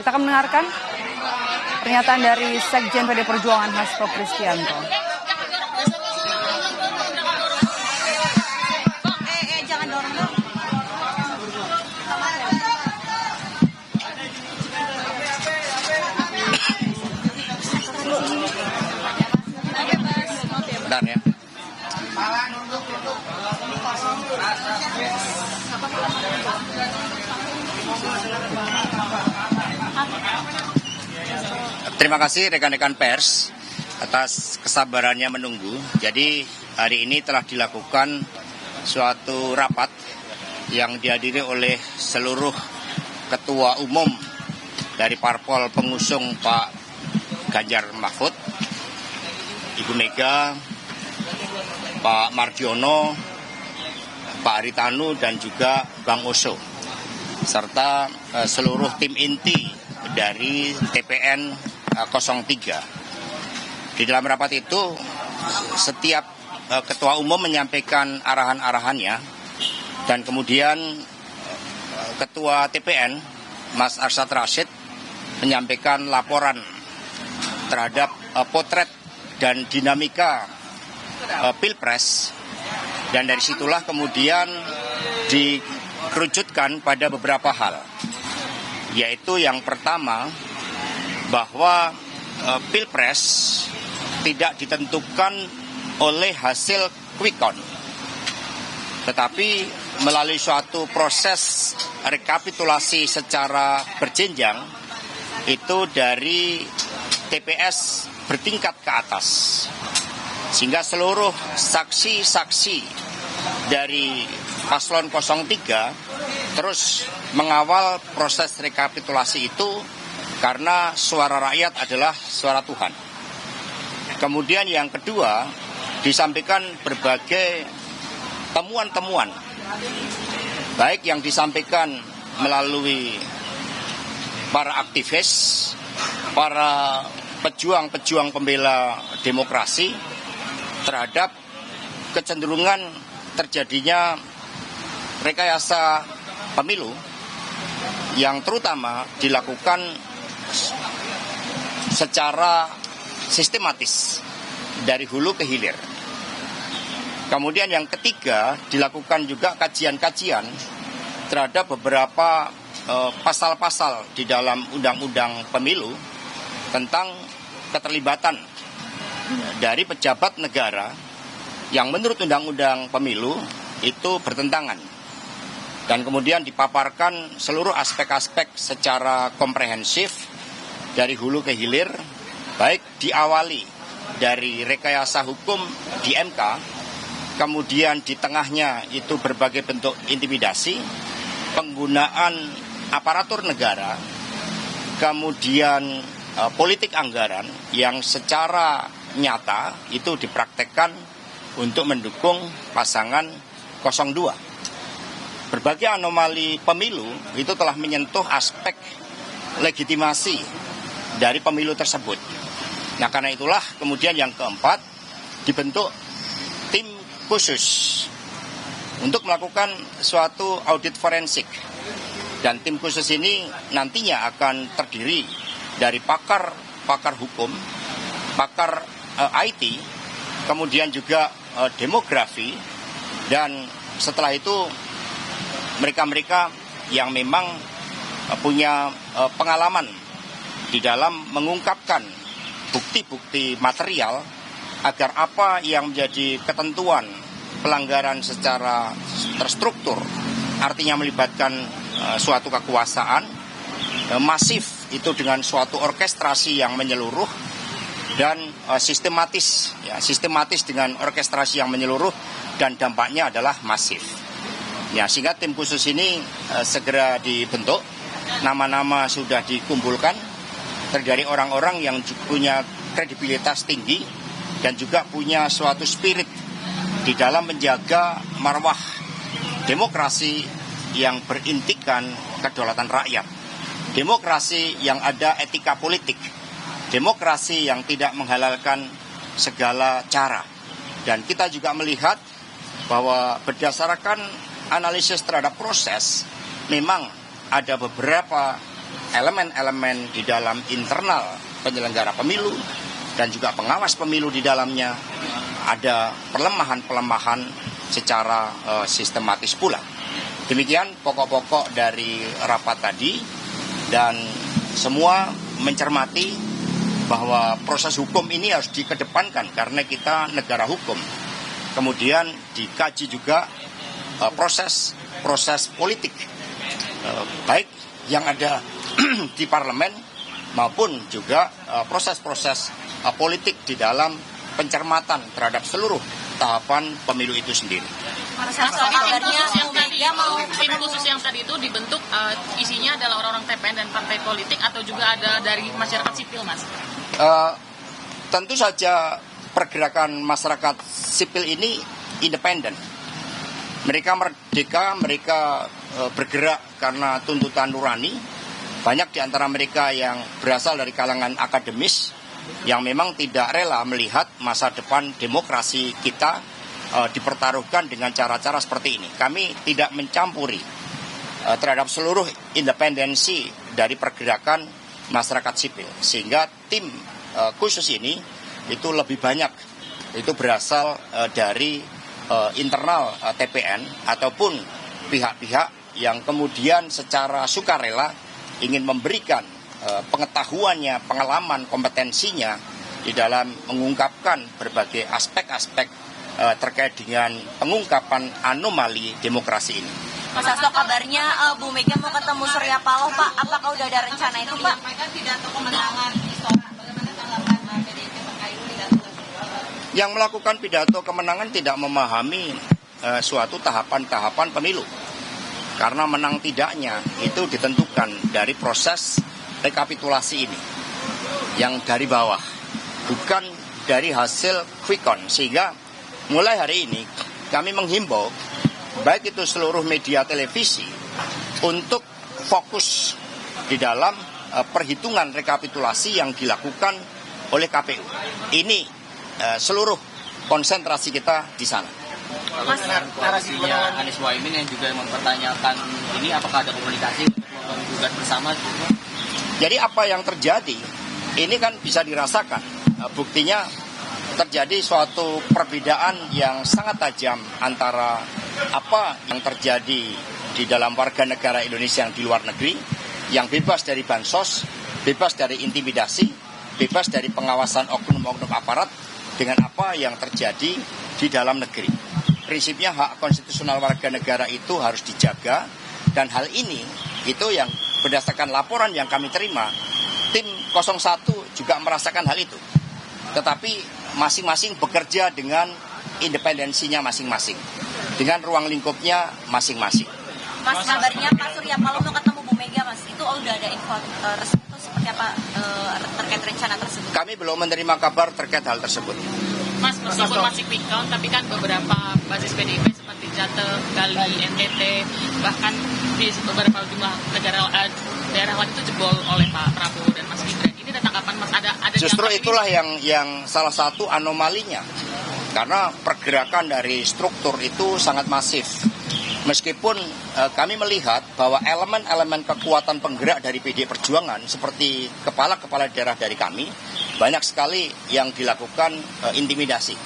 Kita akan mendengarkan pernyataan dari Sekjen PD Perjuangan Hasto Kristianto. Jangan dorong dong. Bentar ya. Terima kasih rekan-rekan pers atas kesabarannya menunggu. Jadi hari ini telah dilakukan suatu rapat yang dihadiri oleh seluruh ketua umum dari parpol pengusung Pak Ganjar Mahfud, Ibu Mega, Pak Mardiono, Pak Haritanu, dan juga Bang Oso, serta seluruh tim inti dari TPN 03. Di dalam rapat itu, setiap ketua umum menyampaikan arahan-arahannya, dan kemudian ketua TPN, Mas Arsyad Rashid, menyampaikan laporan terhadap potret dan dinamika Pilpres, dan dari situlah kemudian dikerucutkan pada beberapa hal, yaitu yang pertama bahwa Pilpres tidak ditentukan oleh hasil quick count, tetapi melalui suatu proses rekapitulasi secara berjenjang, itu dari TPS bertingkat ke atas, sehingga seluruh saksi-saksi dari paslon 03 terus mengawal proses rekapitulasi itu, karena suara rakyat adalah suara Tuhan. Kemudian yang kedua, disampaikan berbagai temuan-temuan, baik yang disampaikan melalui para aktivis, para pejuang-pejuang pembela demokrasi, terhadap kecenderungan terjadinya rekayasa pemilu yang terutama dilakukan secara sistematis dari hulu ke hilir. Kemudian yang ketiga, dilakukan juga kajian-kajian terhadap beberapa pasal-pasal di dalam undang-undang pemilu tentang keterlibatan dari pejabat negara yang menurut undang-undang pemilu itu bertentangan. Dan kemudian dipaparkan seluruh aspek-aspek secara komprehensif dari hulu ke hilir, baik diawali dari rekayasa hukum di MK, kemudian di tengahnya itu berbagai bentuk intimidasi, penggunaan aparatur negara, kemudian politik anggaran yang secara nyata itu dipraktekkan untuk mendukung pasangan 02. Berbagai anomali pemilu itu telah menyentuh aspek legitimasi dari pemilu tersebut. Nah, karena itulah kemudian yang keempat, dibentuk tim khusus untuk melakukan suatu audit forensik. Dan tim khusus ini nantinya akan terdiri dari pakar hukum, pakar IT, kemudian juga demografi, dan setelah itu mereka-mereka yang memang punya pengalaman di dalam mengungkapkan bukti-bukti material agar apa yang menjadi ketentuan pelanggaran secara terstruktur, artinya melibatkan suatu kekuasaan masif itu dengan suatu orkestrasi yang menyeluruh dan sistematis dengan orkestrasi yang menyeluruh dan dampaknya adalah masif. Ya, sehingga tim khusus ini segera dibentuk, nama-nama sudah dikumpulkan dari orang-orang yang punya kredibilitas tinggi dan juga punya suatu spirit di dalam menjaga marwah demokrasi yang berintikan kedaulatan rakyat, demokrasi yang ada etika politik, demokrasi yang tidak menghalalkan segala cara. Dan kita juga melihat bahwa berdasarkan analisis terhadap proses, memang ada beberapa elemen-elemen di dalam internal penyelenggara pemilu dan juga pengawas pemilu di dalamnya ada pelemahan-pelemahan secara sistematis pula. Demikian pokok-pokok dari rapat tadi, dan semua mencermati bahwa proses hukum ini harus dikedepankan karena kita negara hukum. Kemudian dikaji juga proses politik, baik yang ada di parlemen maupun juga proses-proses politik di dalam pencermatan terhadap seluruh tahapan pemilu itu sendiri. Tim khusus yang tadi itu dibentuk isinya adalah orang-orang TPN dan partai politik atau juga ada dari masyarakat sipil, Mas? Tentu saja pergerakan masyarakat sipil ini independen. Mereka merdeka, mereka bergerak karena tuntutan nurani. Banyak di antara mereka yang berasal dari kalangan akademis yang memang tidak rela melihat masa depan demokrasi kita dipertaruhkan dengan cara-cara seperti ini. Kami tidak mencampuri terhadap seluruh independensi dari pergerakan masyarakat sipil. Sehingga tim khusus ini itu lebih banyak itu berasal dari internal TPN ataupun pihak-pihak yang kemudian secara sukarela ingin memberikan pengetahuannya, pengalaman, kompetensinya di dalam mengungkapkan berbagai aspek-aspek terkait dengan pengungkapan anomali demokrasi ini. Mas Hasto, kabarnya Bu Mega mau ketemu Surya Paloh, Pak. Apakah udah ada rencana itu, Pak? Pidato kemenangan Istora. Bagaimana tanggapan PDIP terkait pidato? Yang melakukan pidato kemenangan tidak memahami suatu tahapan-tahapan pemilu. Karena menang tidaknya itu ditentukan dari proses rekapitulasi ini yang dari bawah, bukan dari hasil quick count. Sehingga mulai hari ini kami menghimbau baik itu seluruh media televisi untuk fokus di dalam perhitungan rekapitulasi yang dilakukan oleh KPU. Ini seluruh konsentrasi kita di sana. Mas, narasinya Anies Mohaimin yang juga mempertanyakan ini, apakah ada komunikasi untuk menggugat bersama juga? Jadi apa yang terjadi ini kan bisa dirasakan. Buktinya terjadi suatu perbedaan yang sangat tajam antara apa yang terjadi di dalam warga negara Indonesia yang di luar negeri, yang bebas dari bansos, bebas dari intimidasi, bebas dari pengawasan oknum-oknum aparat, dengan apa yang terjadi di dalam negeri. Prinsipnya hak konstitusional warga negara itu harus dijaga, dan hal ini itu yang berdasarkan laporan yang kami terima, tim 01 juga merasakan hal itu. Tetapi masing-masing bekerja dengan independensinya masing-masing, dengan ruang lingkupnya masing-masing. Mas, kabarnya Pak Surya Paloh mau ketemu Bu Mega, Mas. Itu udah ada info resmi itu seperti apa terkait rencana tersebut? Kami belum menerima kabar terkait hal tersebut. Mas, meskipun masih quick count, tapi kan beberapa basis PDIP seperti Jateng, Bali, NTT, bahkan di beberapa jumlah negara daerah lain itu jebol oleh Pak Prabowo dan Mas Gibran. Ini ada tanggapan Mas? Ada justru itulah yang salah satu anomalinya, karena pergerakan dari struktur itu sangat masif. Meskipun kami melihat bahwa elemen-elemen kekuatan penggerak dari PDI Perjuangan seperti kepala-kepala daerah dari kami, banyak sekali yang dilakukan intimidasi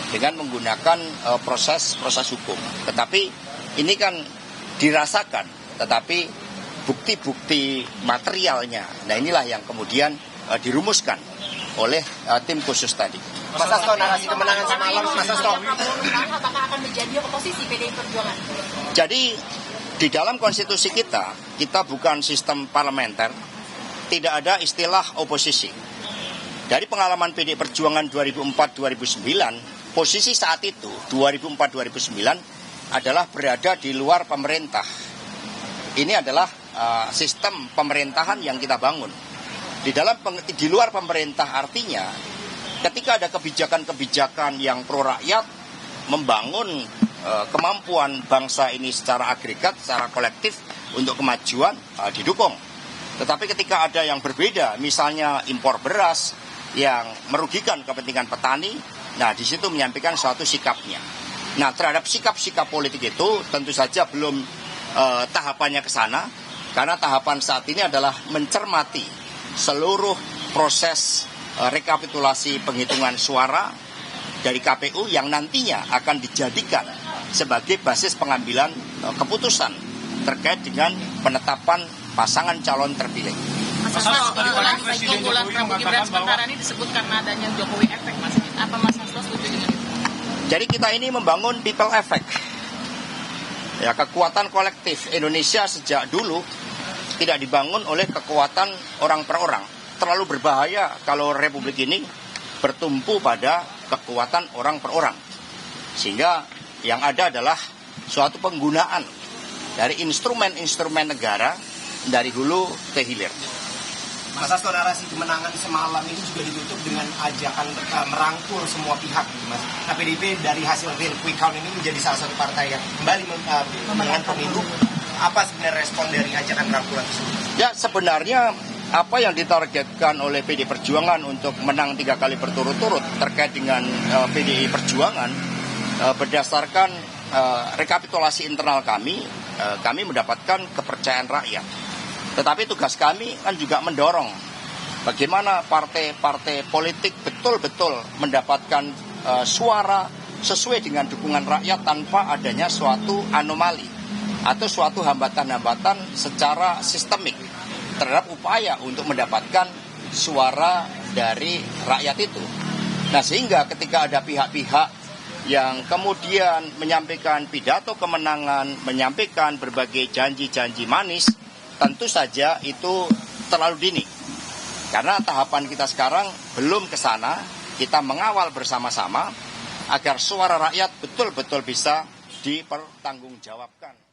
dengan menggunakan proses hukum. Tetapi ini kan dirasakan, tetapi bukti-bukti materialnya, nah inilah yang kemudian dirumuskan oleh tim khusus tadi. Mas Hasto, narasi kemenangan semalam, Mas Hasto. Apakah akan menjadi oposisi PDI Perjuangan? Jadi di dalam konstitusi kita bukan sistem parlementer, tidak ada istilah oposisi. Dari pengalaman PDI Perjuangan 2004-2009, posisi saat itu 2004-2009 adalah berada di luar pemerintah. Ini adalah sistem pemerintahan yang kita bangun. Di luar pemerintah artinya ketika ada kebijakan-kebijakan yang pro rakyat, membangun kemampuan bangsa ini secara agregat, secara kolektif untuk kemajuan, didukung. Tetapi ketika ada yang berbeda, misalnya impor beras yang merugikan kepentingan petani, nah di situ menyampaikan suatu sikapnya. Nah terhadap sikap-sikap politik itu tentu saja belum tahapannya ke sana, Karena tahapan saat ini adalah mencermati seluruh proses rekapitulasi penghitungan suara dari KPU yang nantinya akan dijadikan sebagai basis pengambilan keputusan terkait dengan penetapan pasangan calon terpilih. Mas Hasto, keunggulan Prabowo Gibran sementara ini disebut karena adanya Jokowi efek, Mas. Apa Mas Hasto setuju dengan itu? Jadi kita ini membangun people effect. Ya, kekuatan kolektif Indonesia sejak dulu tidak dibangun oleh kekuatan orang per orang. Terlalu berbahaya kalau republik ini bertumpu pada kekuatan orang per orang. Sehingga yang ada adalah suatu penggunaan dari instrumen-instrumen negara dari hulu ke hilir. Mas Hasto, narasi kemenangan semalam ini juga ditutup dengan ajakan merangkul semua pihak, Mas. Nah, PDIP dari hasil real quick count ini menjadi salah satu partai yang kembali memenangkan pemilu. Apa sebenarnya respon dari ajakan rangkulan tersebut? Ya, sebenarnya apa yang ditargetkan oleh PDI Perjuangan untuk menang 3 kali berturut-turut terkait dengan PDI Perjuangan berdasarkan rekapitulasi internal kami mendapatkan kepercayaan rakyat. Tetapi tugas kami kan juga mendorong bagaimana partai-partai politik betul-betul mendapatkan suara sesuai dengan dukungan rakyat tanpa adanya suatu anomali atau suatu hambatan-hambatan secara sistemik terhadap upaya untuk mendapatkan suara dari rakyat itu. Nah, sehingga ketika ada pihak-pihak yang kemudian menyampaikan pidato kemenangan, menyampaikan berbagai janji-janji manis, tentu saja itu terlalu dini. Karena tahapan kita sekarang belum ke sana, kita mengawal bersama-sama agar suara rakyat betul-betul bisa dipertanggungjawabkan.